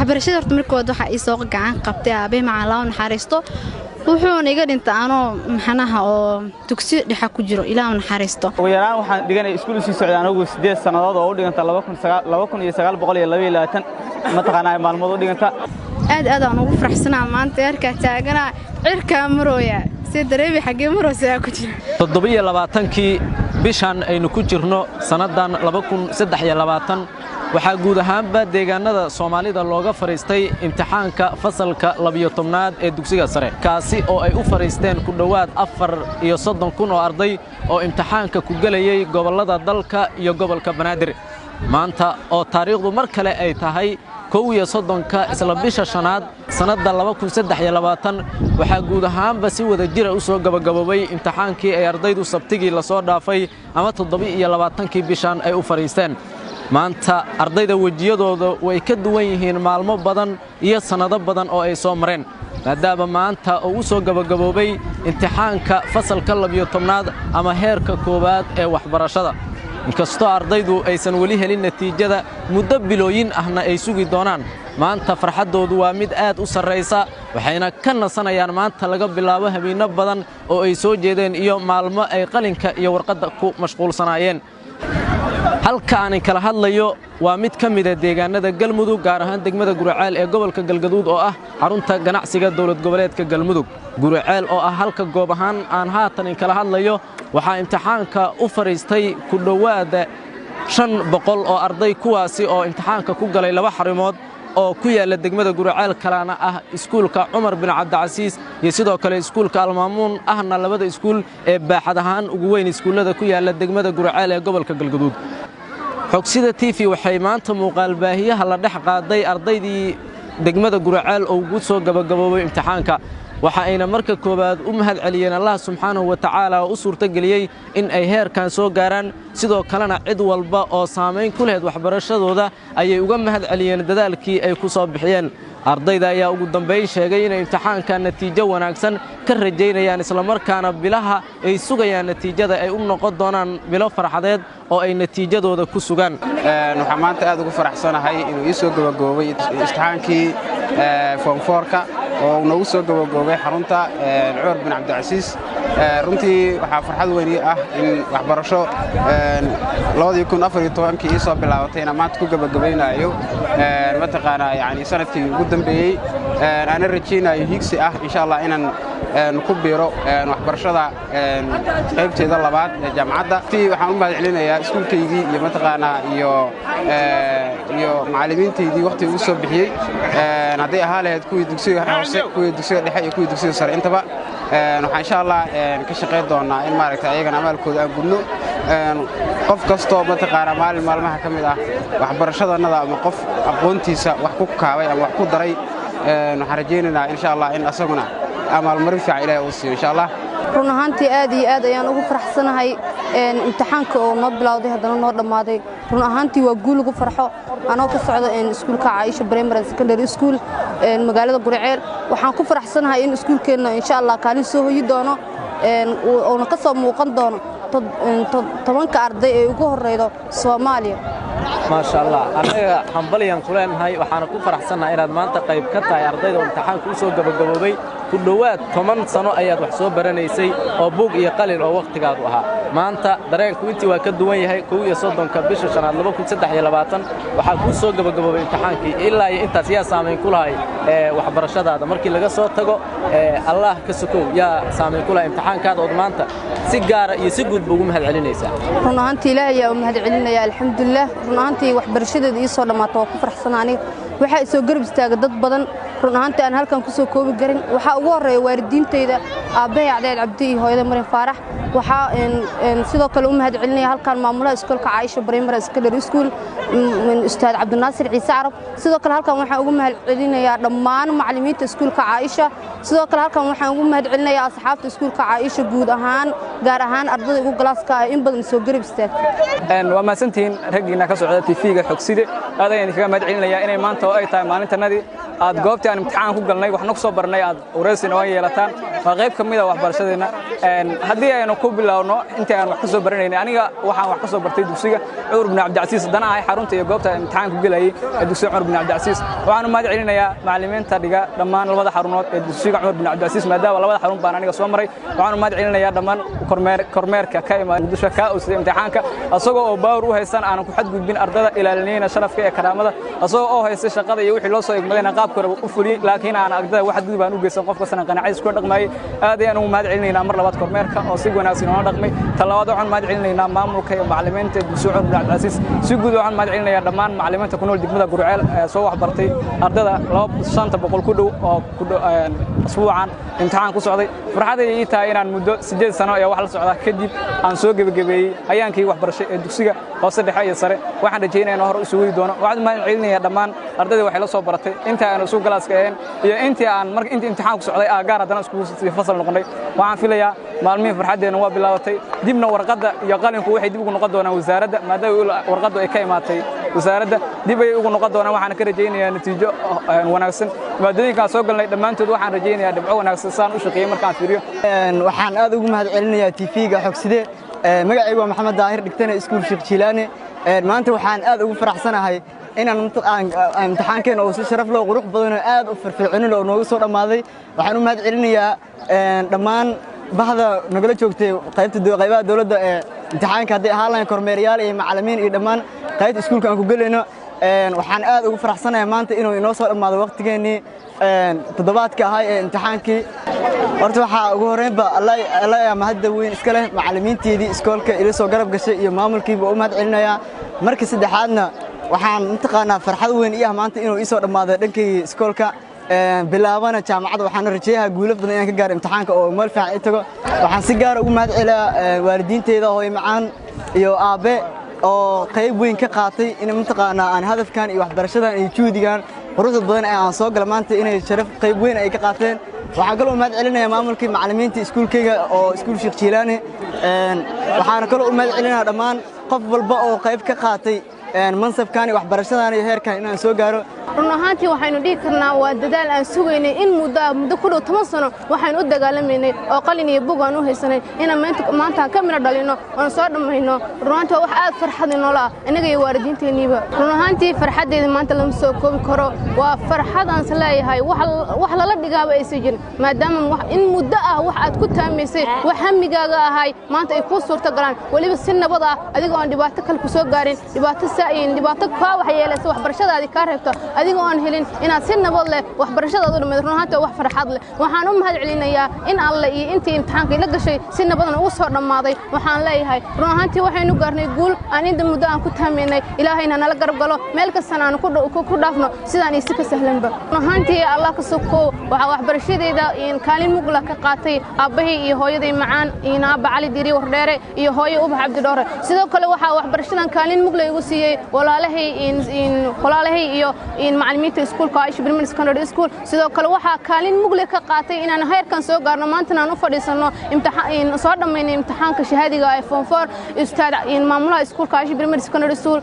waxbarashada horta markood waxa ay soo gacan qabtay aabe macallin naxariisto wuxuu iga dhintay anoo maxanaha oo dugsi dhexe ku jiro ilaa naxariisto ugu yaraan waxaan dhiganay iskuul sii socday anigu 8 sanadood oo u dhiganta 2922 ma taqaanaa maalmood u dhiganta aad aan ugu faraxsanaa maanta yarka taagana cirka marooya si dareemi xagee maroosa ku jira 27kii bishan aynu ku jirno sanadan 2023 waxaa guud ahaanba deegaanada Soomaalida looga fariistay imtixaanka fasalka 12aad ee dugsiga sare kaasi oo ay u fariisteen ku dhawaad 34,000 oo arday oo imtixaanka ku galayay gobolada dalka iyo gobolka Banaadir maanta oo taariikhdu mar kale ay tahay 31 isla bisha shanaad sanada 2023 waxaa guud ahaanba si wada jir u soo gabagaboway imtixaankii ay ardaydu sabtigii la soo dhaafay ama 27kii bishan ay u fariisteen maanta ardayda wajiyadooda way ka duwan yihiin maalmo badan iyo sanado badan oo ay soo mareen maadaama maanta uu soo gabagaboobay imtixaanka fasalka 12aad ama heerka koowaad ee waxbarashada inkastoo ardaydu aysan wali helin natiijada muddo bilooyin ahna ay sugi doonaan maanta farxadoodu waa mid aad u sareysa waxayna ka nasanayaan maanta laga bilaabo habeenno badan oo ay soo jeedeen iyo maalmo ay qalinka iyo warqadda ku mashquulsanaayeen halka aan kala hadlayo waa mid ka mid ah deegaanada Galmudug gaar ahaan degmada Guraceel ee gobolka Galgaduud oo ah xarunta ganacsiga dawlad goboleedka Galmudug Guraceel oo ah halka goob ahaan aan haatan kala hadlayo waxa imtixaanka u fariistay ku dhawaad 500 oo arday kuwaasi oo imtixaanka ku galay laba xarimood oo ku yaala degmada Guraceel kalana ah iskuulka Umar bin Cabdicasiis iyo sidoo kale iskuulka Almaamuun ahna labada iskuul ee baaxad ahaan ugu weyn iskuulada ku yaala degmada Guraceel ee gobolka Galgaduud xogsida TV waxay maanta muuqaal baahiyaha la dhex qaaday ardaydii degmada Guraceel oo ugu soo gabagaboobay imtixaanka waxa ayna marka koobaad u mahad celiyeen Allah subhanahu wa ta'ala oo u suurta galiyay in ay heerkan soo gaaraan sidoo kalena cid walba oo saameyn ku leh waxbarashadooda ayay uga mahad celiyeen dadaalkii ay ku soo bixiyeen ardayda ayaa ugu dambeyn sheegay in imtixaanka natiijo wanaagsan ka rajeynayaan isla markaana bilaha ay sugayaan natiijada ay u noqon doonaan bilo farxadeed oo ay natiijadooda ku sugan waxaan maanta aad ugu faraxsanahay inuu ii soo gabagaboobay imtixaankii form 4ka oo nagu soo gabagaboobay xarunta Umar bin Cabdicasiis runtii waxa farxad weyn ah in waxbarasho 2014kii ii soo bilaabatay in maanta ku gabagabaynayo ma taqaanaa yani sanadkii ugu dambeeyay ana rajeynayo higsi ah insha Allah inaan ku biiro waxbarashada qaybteeda labaad ee jaamacadda waxaan u mahad celinayaa iskuulkaygii iyo ma taqaanaa iyo macallimiintaydii waqti ugu soo bixiyay haday ahaa lahayd kuwii dugsiga hoose kuwii dugsiga dhexe iyo kuwii dugsiga sare intaba waxaan insha Allah ka shaqeyn doonaa in maaragtay ayagana amaalkooda aan gudno qof kasto ma taqaanaa maalmaha kamid ah waxbarashadanada ama qof aqoontiisa wax ku kaabay ama wax ku daray waxaan rajeynaynaa insha Allah in asaguna amal marin fiican Ilaahay uu siiyo insha Allah run ahaantii aad iyo aad ayaan ugu faraxsanahay imtixaanka oo noo bilowday haddana noo dhamaaday run ahaantii waa guul ugu farxo anoo ka socdo iskuulka Aisha Primary and Secondary School magaalada Guraceel waxaan ku faraxsanahay in iskuulkeena insha Allah kaalin soo hoyi doono oo ka soo muuqan doono 10 arday ee ugu horeydo Soomaaliya ما شاء الله أنا حنبليان كلنا هاي وحنا كون فرحنا إن المنطقة قريب كتاي أرضي وامتحان كل سوق جبجبوبي كل وقت 8 سنة أياد وحسوب برنيسي أو بوق يقلل أو وقت قاعدوها ما أنت درين كويتي وكدوين هاي كوي صدق كبيش عشان الله بكون سدح يلا باطن وحكون سوق جبجبوبي امتحان كي إلا أنت سياسة من كل هاي وحبرشة هذا مركي لقى صوت تجو الله كسكو يا سامي كلها امتحان كذا وضمانته سيجار يسجد بقوم هالعلنا يسا. هنا أنت لا يا هالعلنا يا الحمد لله هنا أنت waxbarashada ii soo dhamaatay oo ku faraxsanaani waxa ay soo garab istaagay dad badan run ahaantii aan halkan ku soo koobi garin waxa ugu horeeyay waalidiintayda aabahay Cabdi Cabdi iyo hooyada Marin Faarax waxa sidoo kale u mahad celinaya halkan maamulaha iskuulka Aisha Primary Secondary School ustaad Cabdinaasir Ciise Carab sidoo kale halkan waxa ugu mahad celinayaa dhammaan macallimiinta iskuulka Aisha sidoo kale halkan waxa ugu mahad celinayaa asxaabta iskuulka Aisha guud ahaan gaar ahaan ardayda ugu galaaska ah in badan soo garab istaagtay waa maasantiin ragina ka socda TV-ga xogsida aad ayaan kaga mahad celinayaa inay maanta oo ay tahay maalintanadii aad goobtii aan imtixaan ku galnay waxna ku soo barnay aad wareysi noo yeelataan waa qayb kamid ah waxbarashadeena haddii aynu ku bilowno intii aan wax ka soo baranaynay aniga waxaan wax ka soo bartay dugsiga Cumar bin Cabdicasiis dana ahay xarunta iyo goobta imtixaanku galayay dugsiga Cumar bin Cabdicasiis waxaan u mahad celinayaa macallimiinta dhiga dhammaan labada xarunood ee dugsiga Cumar bin Cabdicasiis maadaama labada xarun baan aniga soo maray waxaan u mahad celinayaa dhammaan kormeerka ka imaad Muqdisho ka oo sida imtixaanka asagoo oo baawr u haysan aan ku xadgudbin ardada ilaalinayna sharafka iyo karaamada asagoo oo haysta shaqada iyo wixii loo soo igmadayna qaabkooda u fuliyay laakiin aan ardada wax xadgudub aan u geysan qofka sanan qanacis ku dhaqmay aad ayaan ugu mahad celinaynaa mar labaad kormeerka oo si wanaagsan oo dhaqmay talabaad waxaan mahad celinaynaa maamulka iyo macallimiinta dugsiga Cumar bin Cabdicasiis si guud waxaan mahad celinayaa dhammaan macallimiinta ku nool degmada Gurceel ee soo wax bartay ardada 500 ku dhow oo asbuucan imtixaan ku socday farxaday ii tahay inaan muddo 8 sano iyo wax la socda kadib aan soo gabagabeeyay ayaankii waxbarasho ee dugsiga hoose dhexe iyo sare waxaan rajaynayaa in hore u sugi doono waxaan mahad celinayaa dhammaan ardada waxay la soo baratay inta aan isku galaaska ahayn iyo intii aan markii imtixaanku socday gaar haddana isku fasal noqonay waxaan filayaa maalmihii farxadeena waa bilaabatay dibna warqadda iyo qalinku waxay dib ugu noqon doonaan wasaaradda maadaama warqaddu ay ka imaatay wasaaradda dib ay ugu noqon doonaan waxaan ka rajaynayaa natiijo wanaagsan maadooyinka soo galnay dhammaantood waxaan rajaynayaa dhibco wanaagsan saan u shaqeeyay markaan fiiriyo waxaan aad ugu mahad celinayaa TV-ga xogside magacaygu waa Maxamed Daahir dhigtana iskuul Sheekh Jilaani maanta waxaan aad ugu faraxsanahay inaan imtixaankeena oo si sharaf leh qurux badan oo aad u firfircoon oo nooga soo dhamaaday waxaan u mahad celinayaa dhammaan bahda nagala joogtay qaybaha dawladda ee imtixaanka haddii ahaan lahayn kormeerayaal iyo macallimiin iyo dhammaan qaybta iskuulka aan ku galayno waxaan aad ugu faraxsanahay maanta inuu inoo soo dhamaado waqtigeennii toddobaadka ahaa ee imtixaankii horta waxaa ugu horreynba alla mahadda weyn iska leh macallimiinteedii iskoolka ila soo garab gashay iyo maamulkiiba u mahad celinayaa marka saddexaadna waxaan mataqaanaa farxad weyn ii ah maanta inuu ii soo dhammaado dhankayga iskoolka bilaabana jaamacadda waxaan rajayahaa guulo badan inaan ka gaaro imtixaanka oo meel fiican ii tago waxaan si gaar ugu mahad celiyaa waalidiinteeda hooyo macaan iyo aabe oo qayb weyn ka qaatay in mataqaanaa aan hadafkan iyo waxbarashadan iyo juhdigan quruxda badan ee aan soo gala maanta inay sharaf qayb weyn ay ka qaateen waxaan kaloo mahad celinayaa maamulkii macallimiinta iskuulkayga oo iskuul Sheekh Jilaani waxaan kaloo mahad celinayaa dhammaan qof walba oo qayb ka qaatay mansabkan iyo waxbarashadan iyo heerkan inaan soo gaaro run ahaantii waxaynu dhihi karnaa waa dadaal aan sugaynay in muddo ku dhow 10 sano waxaynu u dagaalameynay oo qalin iyo bug aan u haysanay inaan maanta ka miro dhalino oo soo dhamayno run ahaantii wax aad farxad inoola anaga iyo waalidiinteeniba run ahaantii farxadeeda maanta lama soo koobi karo waa farxad aan leeyahay wax lala dhigaaba aysan jirin maadaama in muddo ah wax aad ku taamaysay wax hamigaaga ahay maanta ay ku suurta galaan waliba si nabad ah adiga aan dhibaato kale ku soo gaarin dhibaato ka wax yeelaysa waxbarashadaadii ka reebto adiga aan helin inaad si nabad leh waxbarashadaadu dhameeyo run ahaantii wax farxad leh waxaan u mahad celinayaa in alle iyo intii imtixaanka la gashay si nabad ah ugu soo dhamaaday waxaan leeyahay run ahaantii waxaynu gaarnay guul aan inta muddo aan ku taameynay ilaahayna nala garab galo meel kasta aan ku dhaafno sidaan isi ka sahlanba run ahaantii Allah ka soo waxa waxbarashadeeda in kaalin mugla ka qaatay aabbahay iyo hooyaday macaan in aabba Cali Diiri Wardheere iyo hooyo Ubax Cabdi Dhoore sidoo kale waxa waxbarashadan kaalin mugla igu siiyay walaalahay iyo macallimiinta iskuulka Aisha Primary Secondary School sidoo kale waxa kaalin mugla ka qaatay inaan heerkan soo gaarno maanta aan u fadhiisano imtixaan soo dhameeyay imtixaanka shahaadiga ee Form 4 ustaad maamulaha iskuulka Aisha Primary Secondary School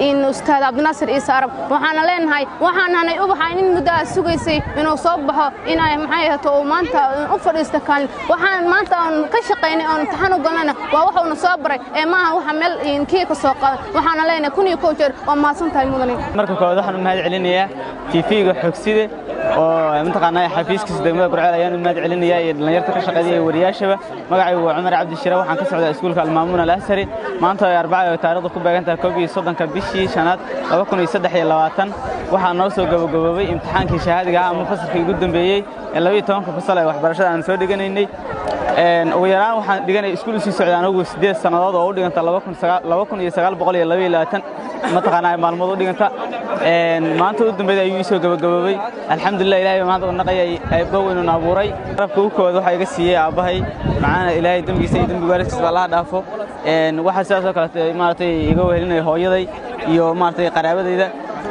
in ustaad Abdinaasir Isa Arab waxaana leenahay waxaananay ubaxa in muddo sugaysay inuu soo baxo inay maxay ahaato oo maanta u fadhiisto kaalin waxaan maanta aan ka shaqeynay oo imtixaan u galnaa waa waxa uu soo baray ee ma aha waxa meel in kii ka soo qaadan waxaana leenahay kun iyo koow jeer oo maasantahay mudane marka koowaad waxaan u mahad celinayaa TV-ga xogside oo mataqaanaa xafiiskiisa degmada Gurceel ayaan u mahad celinayaa iyo dhalinyarada ka shaqeeya wariyaashaba magacaygu waa Cumar Cabdi Shire waxaan ka socdaa iskuulka Al-Maamuun Al-Asari maanta ay 4 taariikhda ku beegantahay 31 bishii shanaad 2023 waxaan noo soo gabagaboobay imtixaankii shahaadiga ah ama fasalkii ugu dambeeyay ee 12 fasal ee waxbarashada aan soo dhiganaynay ugu yaraan waxaan dhiganay iskuul sii socdaan ugu 8 sanadood oo u dhiganta 2922 mataqaanaa maalmood u dhiganta maanta u dambeeyay ayuu soo gabagaboobay alxamdulillah ilaahay maanta u naqayay ay baweynu naabuuray rabka u kooda waxa iga siiyay aabahay macaana ilaahay dambigiisa iyo dambiga waalidkiisa Allah dhaafo waxa sidaas oo kale maartay iga wehelinay hooyaday iyo maartay qaraabadayda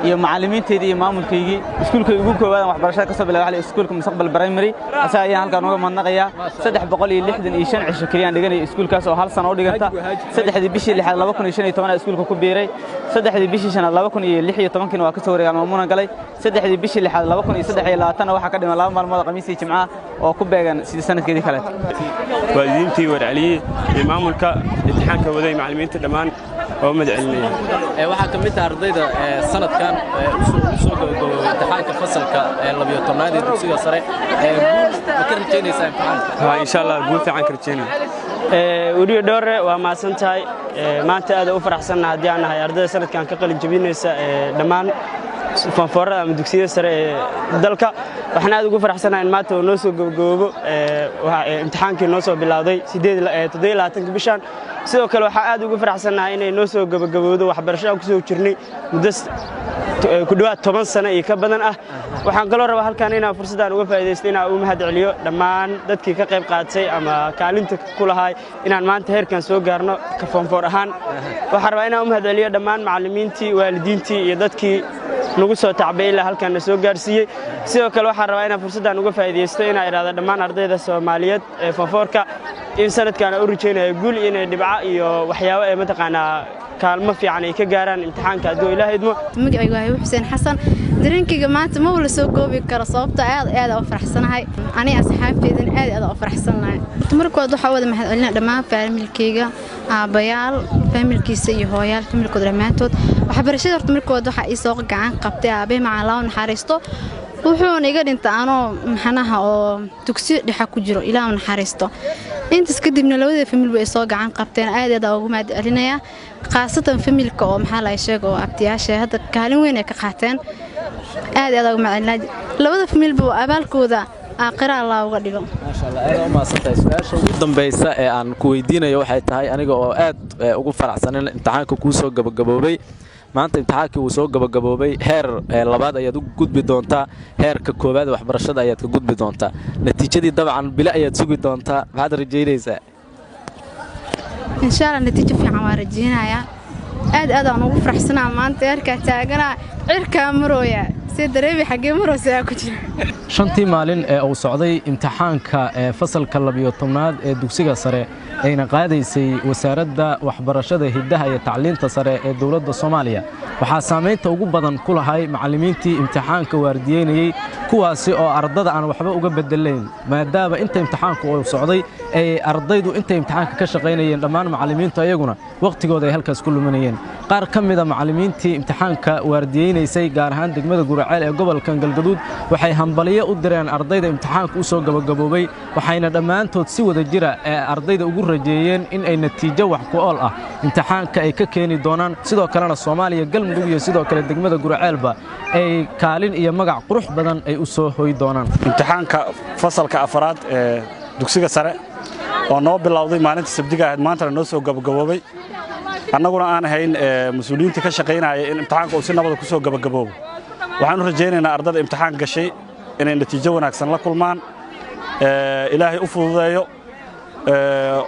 iyo macallimiinteedii iyo maamulkaygii iskuulka ugu koowaad waxbarashada ka soo bilaabay iskuulka Mustaqbal Primary asaa ayaan halkaan uga mahadnaqayaa 365 cisho kaliya dhiganay iskuulkaas oo hal sano u dhiganta 3 bishii 6 2015 iskuulka ku biiray 3 bishii 2016 waa ka soo wareegay Maamuna galay 3 bishii 6 2023 waxa ka dhimay 2 maalmood Khamiistii Jimcaha oo ku beegan sidii sanadkeedii kale waalidiintii warcaliyay iyo maamulka imtixaanka waday macallimiinta dhammaan oo madcelinaya waxa ka mid ah ardayda sanadkan soo gabagabay imtixaanka fasalka 12aad ee dugsiga sare ma ka rajaynaysaa imtixaanka insha Allah guul fiican ka rajaynaya wariyo dhoore waa maasantahay maanta aad u faraxsanahay hadii aan nahay ardayda sanadkan ka qalin jabinaysa dhammaan fanfoorada ama dugsiyada sare ee dalka waxaan aad ugu faraxsanahay in maanta noo soo gabagabo imtixaankii noo soo bilowday 27 bishan sidoo kale waxaan aad ugu faraxsanahay inay noo soo gabagabowdo waxbarashada ku soo jirnay muddo ku dhawaad 10 sano iyo ka badan ah waxaan kaloo rabaa halkaan inaan fursadaan uga faa'iideysto inaan u mahadceliyo dhammaan dadkii ka qayb qaatay ama kaalinta ku lahaay inaan maanta heerkan soo gaarno ka fanfoor ahaan waxaan rabaa inaan u mahadceliyo dhammaan macallimiintii waalidiintii iyo dadkii nagu soo tacbay ilaa halkaan soo gaarsiiyay sidoo kale waxaan rabaa inaan fursadaan uga faa'iideysto inaan iraado dhammaan ardayda Soomaaliyeed ee fanfoorka in sanadkan u rajaynayo guul inay dhibco iyo waxyaabo ay mataqaanaa kaalmo fiican ay ka gaaraan imtixaanka haduu Ilaahay idmo magacaygu waa Xuseen Xasan dareenkayga maanta ma wala soo goobi karo sababta aad u faraxsanahay ani asxaabteedin aad u faraxsanahay markood waxa wada mahadcelina dhammaan familkayga aabayaal familkiisa iyo hooyaal familkooda dhamaantood waxbarashada horta markood waxa ay soo gacan qabtay aabe macallin naxariisto wuxuu iga dhintay anoo maxanaha oo dugsi dhexa ku jiro Ilaahay naxariisto intaas kadibna labada famil way soo gacan qabteen aad ugu mahadcelinaya qaasatan familka oo maxaa la sheego abtiyaasha hadda kaalin weyn ay ka qaateen aad ugu mahadcelinaya labada familba abaalkooda aakhira Allah uga dhigo ma sha Allah aad u maasantahay su'aasha ugu dambaysa ee aan ku weydiinayo waxay tahay aniga oo aad ugu faraxsan in imtixaanka ku soo gabagaboobay maanta imtixaankii uu soo gabagaboobay heer labaad ayaad u gudbi doontaa heerka koowaad waxbarashada ayaad ka gudbi doontaa natiijadii dabcan bila ayaad sugi doontaa maxaad rajaynaysaa insha Allah natiijo fiican waan rajaynayaa aad aan ugu faraxsanahay maanta heerka taagana cirka marooya si dareemi xagee maroosa ku jira shantii maalin ee uu socday imtixaanka fasalka 12aad ee dugsiga sare ayna qaadaysay wasaaradda waxbarashada hidaha iyo tacliinta sare ee dawladda Soomaaliya waxa saameynta ugu badan ku lahay macallimiintii imtixaanka waardiyeynayay kuwaasi oo ardada aan waxba uga bedelayn maadaama inta imtixaanku uu socday ay ardaydu inta imtixaanka ka shaqeynayeen dhammaan macallimiintu ayaguna waqtigooda ay halkaas ku luminayeen qaar ka mid ah macallimiintii imtixaanka waardiyeynaysay gaar ahaan degmada Guraceel ee gobolka Galgaduud waxay hambaliyo u direen ardayda imtixaanka u soo gabagaboobay waxayna dhammaantood si wada jira ardayda ugu rajeeyeen in ay natiijo wax ku ool ah imtixaanka ay ka keeni doonaan sidoo kalena Soomaaliya galmudug iyo sidoo kale degmada Guraceelba ay kaalin iyo magac qurux badan ay u soo hoy doonaan imtixaanka fasalka afraad ee dugsiga sare oo noo bilowday maalinta Sabtida ahayd maanta noo soo gabagaboobay annaguna aan ahayn mas'uuliyiinta ka shaqeynaya in imtixaanka uu si nabad ku soo gabagaboobo waxaan u rajaynaynaa ardada imtixaan gashay inay natiijo wanaagsan la kulmaan ilaahay u fududeeyo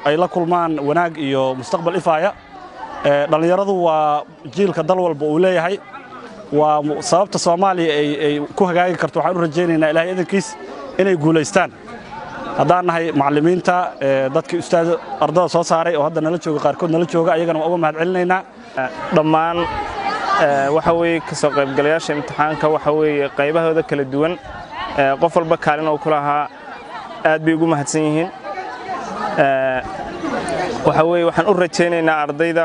ay la kulmaan wanaag iyo mustaqbal ifaaya dhalinyaradu waa jiilka dal walba uu leeyahay waa sababta Soomaaliya ay ku hagaagi karto waxaan u rajaynaynaa ilaahay idankiis inay guuleystaan haddaan nahay macallimiinta dadkii ustaad ardada soo saaray oo hadda nala jooga qaarkood nala jooga ayagana uga mahadcelinaynaa dhammaan waxa weeye ka soo qaybgalayaasha imtixaanka waxa weeye qaybahooda kala duwan qof walba kaalin oo ku lahaa aad bay ugu mahadsan yihiin waxa weeye waxaan u rajaynaynaa ardayda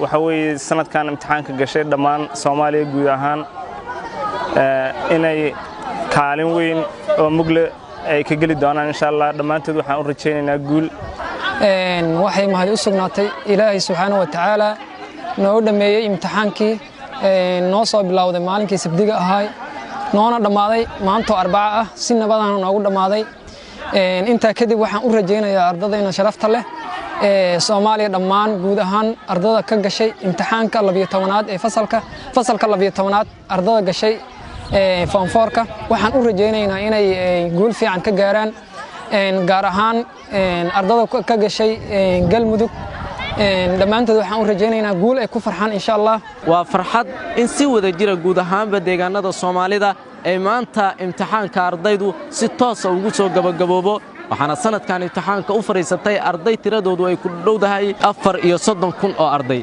waxa weeye sanadkan imtixaanka gashay dhammaan Soomaaliya guud ahaan inay kaalin weyn oo mugle ay ka gali doonaan insha Allah dhamaantood waxaan u rajaynaynaa guul waxay mahad u sugnaatay Ilaahay subhanahu wa ta'ala noo dhameeyay imtixaankii noo soo bilowday maalinkii Sabtida ahay noona dhamaaday maanta Arbaca ah si nabadana noogu dhamaaday inta kadib waxaan u rajaynayaa ardadayna sharafta leh Soomaaliya dhammaan guud ahaan ardada ka gashay imtixaanka 12aad ee fasalka 12aad ardada gashay fanfoorka waxaan u rajaynaynaa inay guul fiican ka gaaraan gaar ahaan ardada ka gashay galmudug dhammaantood waxaan u rajaynaynaa guul ay ku farxaan insha Allah. waa farxad in si wada jira guud ahaanba deegaanada Soomaalida ay maanta imtixaanka ardaydu si toos ah ugu soo gabagaboobo waxaana sanadkan imtixaanka u fariisatay arday tiradoodu ay ku dhowdahay 34,000 oo arday.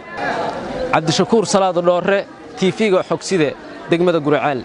Cabdishakuur Salaad Dhoore TV-ga Xogside degmada Guriceel.